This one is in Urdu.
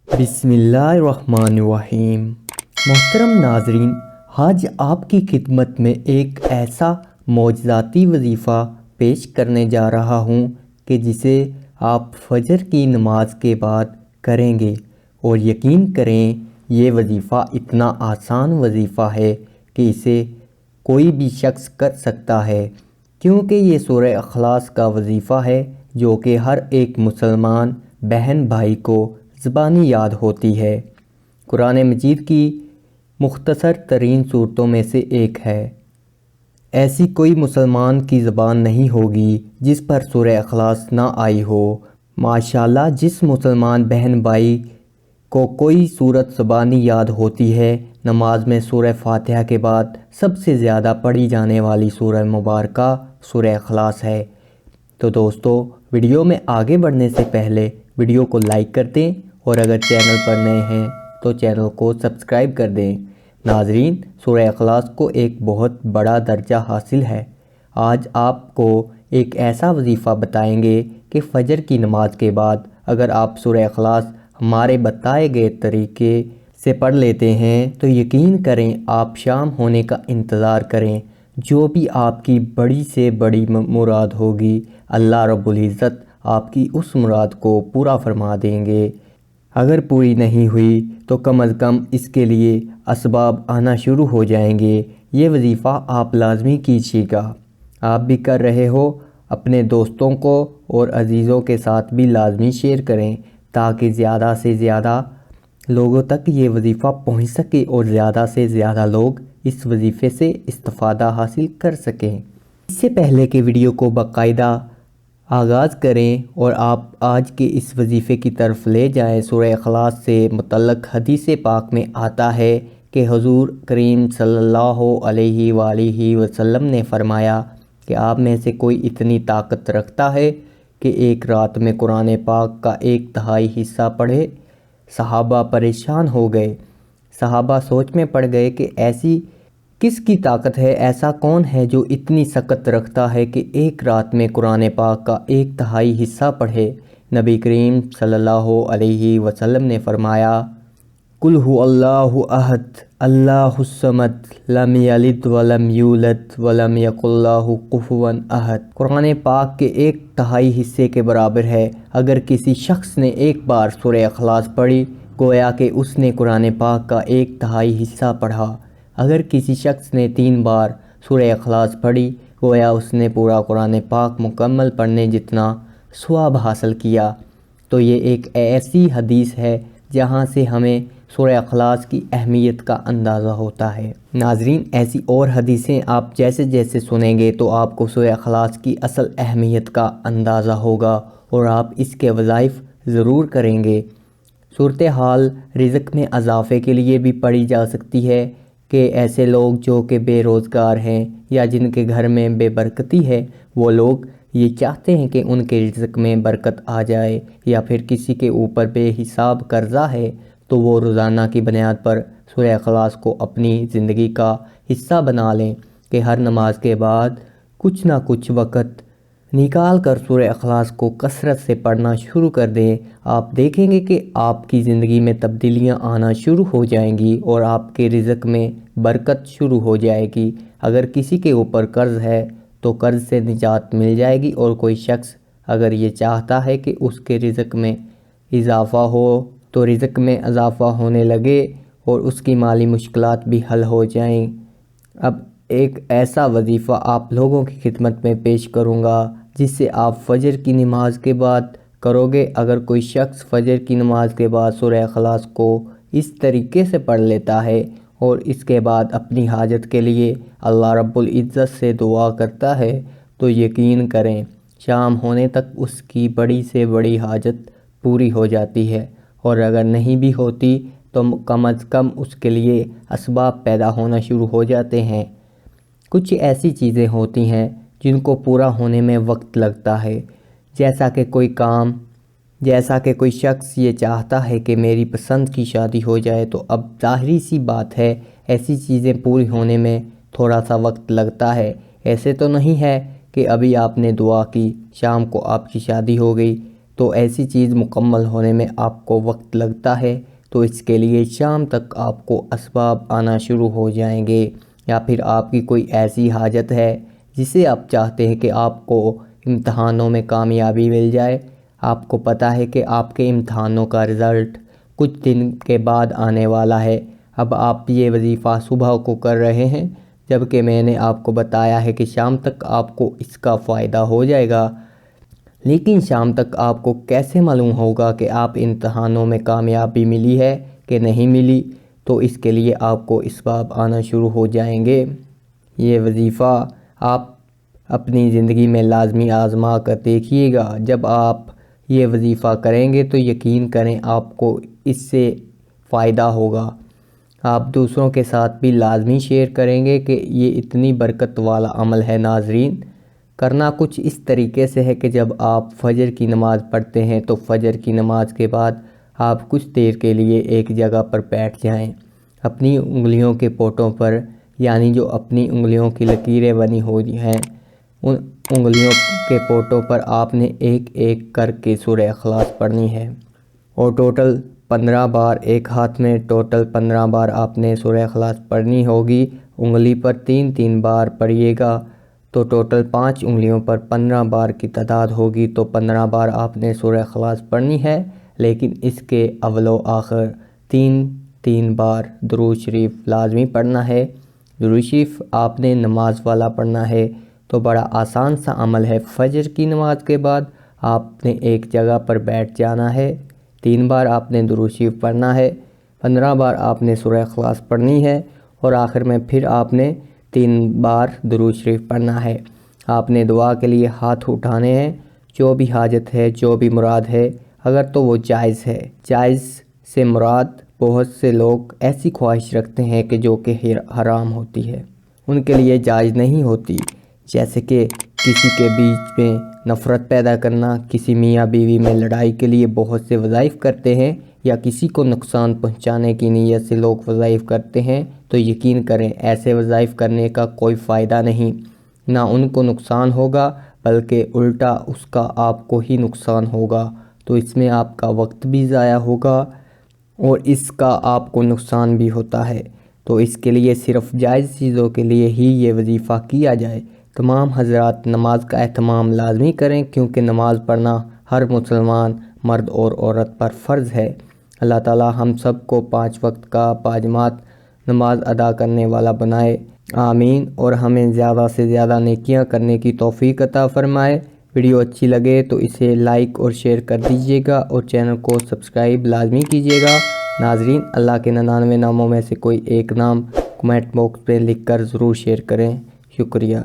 بسم اللہ الرحمن الرحیم۔ محترم ناظرین، آج آپ کی خدمت میں ایک ایسا معجزاتی وظیفہ پیش کرنے جا رہا ہوں کہ جسے آپ فجر کی نماز کے بعد کریں گے، اور یقین کریں یہ وظیفہ اتنا آسان وظیفہ ہے کہ اسے کوئی بھی شخص کر سکتا ہے، کیونکہ یہ سورہ اخلاص کا وظیفہ ہے جو کہ ہر ایک مسلمان بہن بھائی کو زبانی یاد ہوتی ہے۔ قرآن مجید کی مختصر ترین صورتوں میں سے ایک ہے۔ ایسی کوئی مسلمان کی زبان نہیں ہوگی جس پر سورہ اخلاص نہ آئی ہو۔ ماشاءاللہ، جس مسلمان بہن بھائی کو کوئی صورت زبانی یاد ہوتی ہے، نماز میں سورہ فاتحہ کے بعد سب سے زیادہ پڑھی جانے والی سورہ مبارکہ سورہ اخلاص ہے۔ تو دوستو، ویڈیو میں آگے بڑھنے سے پہلے ویڈیو کو لائک کر دیں، اور اگر چینل پر نئے ہیں تو چینل کو سبسکرائب کر دیں۔ ناظرین، سورہ اخلاص کو ایک بہت بڑا درجہ حاصل ہے۔ آج آپ کو ایک ایسا وظیفہ بتائیں گے کہ فجر کی نماز کے بعد اگر آپ سورہ اخلاص ہمارے بتائے گئے طریقے سے پڑھ لیتے ہیں تو یقین کریں آپ شام ہونے کا انتظار کریں، جو بھی آپ کی بڑی سے بڑی مراد ہوگی، اللہ رب العزت آپ کی اس مراد کو پورا فرما دیں گے۔ اگر پوری نہیں ہوئی تو کم از کم اس کے لیے اسباب آنا شروع ہو جائیں گے۔ یہ وظیفہ آپ لازمی کیجیے گا۔ آپ بھی کر رہے ہو، اپنے دوستوں کو اور عزیزوں کے ساتھ بھی لازمی شیئر کریں تاکہ زیادہ سے زیادہ لوگوں تک یہ وظیفہ پہنچ سکے اور زیادہ سے زیادہ لوگ اس وظیفے سے استفادہ حاصل کر سکیں۔ اس سے پہلے کہ ویڈیو کو باقاعدہ آغاز کریں اور آپ آج کے اس وظیفے کی طرف لے جائیں، سورہ اخلاص سے متعلق حدیث پاک میں آتا ہے کہ حضور کریم صلی اللہ علیہ وآلہ وسلم نے فرمایا کہ آپ میں سے کوئی اتنی طاقت رکھتا ہے کہ ایک رات میں قرآن پاک کا 1/3 حصہ پڑھے۔ صحابہ پریشان ہو گئے۔ صحابہ سوچ میں پڑ گئے کہ ایسی کس کی طاقت ہے، ایسا کون ہے جو اتنی سکت رکھتا ہے کہ ایک رات میں قرآن پاک کا 1/3 حصہ پڑھے۔ نبی کریم صلی اللہ علیہ وسلم نے فرمایا، قل هو اللہ احد اللہ الصمد لم یلد ولم یولد ولم یکن لہ کفوا احد۔ قرآن پاک کے 1/3 حصے کے برابر ہے۔ اگر کسی شخص نے ایک بار سورہ اخلاص پڑھی، گویا کہ اس نے قرآن پاک کا 1/3 حصہ پڑھا۔ اگر کسی شخص نے 3 بار سورہ اخلاص پڑھی، گویا اس نے پورا قرآن پاک مکمل پڑھنے جتنا ثواب حاصل کیا۔ تو یہ ایک ایسی حدیث ہے جہاں سے ہمیں سورہ اخلاص کی اہمیت کا اندازہ ہوتا ہے۔ ناظرین، ایسی اور حدیثیں آپ جیسے جیسے سنیں گے تو آپ کو سورہ اخلاص کی اصل اہمیت کا اندازہ ہوگا اور آپ اس کے وظائف ضرور کریں گے۔ صورتحال رزق میں اضافے کے لیے بھی پڑھی جا سکتی ہے کہ ایسے لوگ جو کہ بے روزگار ہیں یا جن کے گھر میں بے برکتی ہے، وہ لوگ یہ چاہتے ہیں کہ ان کے رزق میں برکت آ جائے، یا پھر کسی کے اوپر بے حساب قرضہ ہے تو وہ روزانہ کی بنیاد پر سورہ اخلاص کو اپنی زندگی کا حصہ بنا لیں کہ ہر نماز کے بعد کچھ نہ کچھ وقت نکال کر سورہ اخلاص کو کثرت سے پڑھنا شروع کر دیں۔ آپ دیکھیں گے کہ آپ کی زندگی میں تبدیلیاں آنا شروع ہو جائیں گی اور آپ کے رزق میں برکت شروع ہو جائے گی۔ اگر کسی کے اوپر قرض ہے تو قرض سے نجات مل جائے گی، اور کوئی شخص اگر یہ چاہتا ہے کہ اس کے رزق میں اضافہ ہو تو رزق میں اضافہ ہونے لگے اور اس کی مالی مشکلات بھی حل ہو جائیں۔ اب ایک ایسا وظیفہ آپ لوگوں کی خدمت میں پیش کروں گا جس سے آپ فجر کی نماز کے بعد کرو گے۔ اگر کوئی شخص فجر کی نماز کے بعد سورہ اخلاص کو اس طریقے سے پڑھ لیتا ہے اور اس کے بعد اپنی حاجت کے لیے اللہ رب العزت سے دعا کرتا ہے تو یقین کریں شام ہونے تک اس کی بڑی سے بڑی حاجت پوری ہو جاتی ہے، اور اگر نہیں بھی ہوتی تو کم از کم اس کے لیے اسباب پیدا ہونا شروع ہو جاتے ہیں۔ کچھ ایسی چیزیں ہوتی ہیں جن کو پورا ہونے میں وقت لگتا ہے، جیسا کہ کوئی شخص یہ چاہتا ہے کہ میری پسند کی شادی ہو جائے، تو اب ظاہری سی بات ہے ایسی چیزیں پوری ہونے میں تھوڑا سا وقت لگتا ہے۔ ایسے تو نہیں ہے کہ ابھی آپ نے دعا کی، شام کو آپ کی شادی ہو گئی، تو ایسی چیز مکمل ہونے میں آپ کو وقت لگتا ہے، تو اس کے لیے شام تک آپ کو اسباب آنا شروع ہو جائیں گے، یا پھر آپ کی کوئی ایسی حاجت ہے جسے آپ چاہتے ہیں کہ آپ کو امتحانوں میں کامیابی مل جائے۔ آپ کو پتہ ہے کہ آپ کے امتحانوں کا رزلٹ کچھ دن کے بعد آنے والا ہے، اب آپ یہ وظیفہ صبح کو کر رہے ہیں، جبکہ میں نے آپ کو بتایا ہے کہ شام تک آپ کو اس کا فائدہ ہو جائے گا۔ لیکن شام تک آپ کو کیسے معلوم ہوگا کہ آپ امتحانوں میں کامیابی ملی ہے کہ نہیں ملی؟ تو اس کے لیے آپ کو اسباب آنا شروع ہو جائیں گے۔ یہ وظیفہ آپ اپنی زندگی میں لازمی آزما کر دیکھیے گا۔ جب آپ یہ وظیفہ کریں گے تو یقین کریں آپ کو اس سے فائدہ ہوگا۔ آپ دوسروں کے ساتھ بھی لازمی شیئر کریں گے کہ یہ اتنی برکت والا عمل ہے۔ ناظرین، کرنا کچھ اس طریقے سے ہے کہ جب آپ فجر کی نماز پڑھتے ہیں تو فجر کی نماز کے بعد آپ کچھ دیر کے لیے ایک جگہ پر بیٹھ جائیں، اپنی انگلیوں کے پوٹوں پر، یعنی جو اپنی انگلیوں کی لکیریں بنی ہوئی ہیں ان انگلیوں کے پوٹوں پر آپ نے ایک ایک کر کے سورہ اخلاص پڑھنی ہے، اور ٹوٹل 15 بار ایک ہاتھ میں ٹوٹل 15 بار آپ نے سورہ اخلاص پڑھنی ہوگی۔ انگلی پر 3 بار پڑھیے گا تو ٹوٹل 5 انگلیوں پر 15 بار کی تعداد ہوگی، تو 15 بار آپ نے سورہ اخلاص پڑھنی ہے۔ لیکن اس کے اول و آخر 3 بار درود شریف لازمی پڑھنا ہے۔ درود شریف آپ نے نماز والا پڑھنا ہے، تو بڑا آسان سا عمل ہے۔ فجر کی نماز کے بعد آپ نے ایک جگہ پر بیٹھ جانا ہے، 3 بار آپ نے درود شریف پڑھنا ہے، 15 بار آپ نے سورہ اخلاص پڑھنی ہے، اور آخر میں پھر آپ نے 3 بار درود شریف پڑھنا ہے۔ آپ نے دعا کے لیے ہاتھ اٹھانے ہیں، جو بھی حاجت ہے، جو بھی مراد ہے، اگر تو وہ جائز ہے۔ جائز سے مراد بہت سے لوگ ایسی خواہش رکھتے ہیں کہ جو کہ حرام ہوتی ہے، ان کے لیے جائز نہیں ہوتی، جیسے کہ کسی کے بیچ میں نفرت پیدا کرنا، کسی میاں بیوی میں لڑائی کے لیے بہت سے وظائف کرتے ہیں، یا کسی کو نقصان پہنچانے کی نیت سے لوگ وظائف کرتے ہیں، تو یقین کریں ایسے وظائف کرنے کا کوئی فائدہ نہیں، نہ ان کو نقصان ہوگا بلکہ الٹا اس کا آپ کو ہی نقصان ہوگا، تو اس میں آپ کا وقت بھی ضائع ہوگا اور اس کا آپ کو نقصان بھی ہوتا ہے۔ تو اس کے لیے صرف جائز چیزوں کے لیے ہی یہ وظیفہ کیا جائے۔ تمام حضرات نماز کا اہتمام لازمی کریں، کیونکہ نماز پڑھنا ہر مسلمان مرد اور عورت پر فرض ہے۔ اللہ تعالی ہم سب کو 5 وقت کا باجماعت نماز ادا کرنے والا بنائے، آمین، اور ہمیں زیادہ سے زیادہ نیکیاں کرنے کی توفیق عطا فرمائے۔ ویڈیو اچھی لگے تو اسے لائک اور شیئر کر دیجیے گا، اور چینل کو سبسکرائب لازمی کیجیے گا۔ ناظرین، اللہ کے 99 ناموں میں سے کوئی ایک نام کمنٹ باکس میں لکھ کر ضرور شیئر کریں۔ شکریہ۔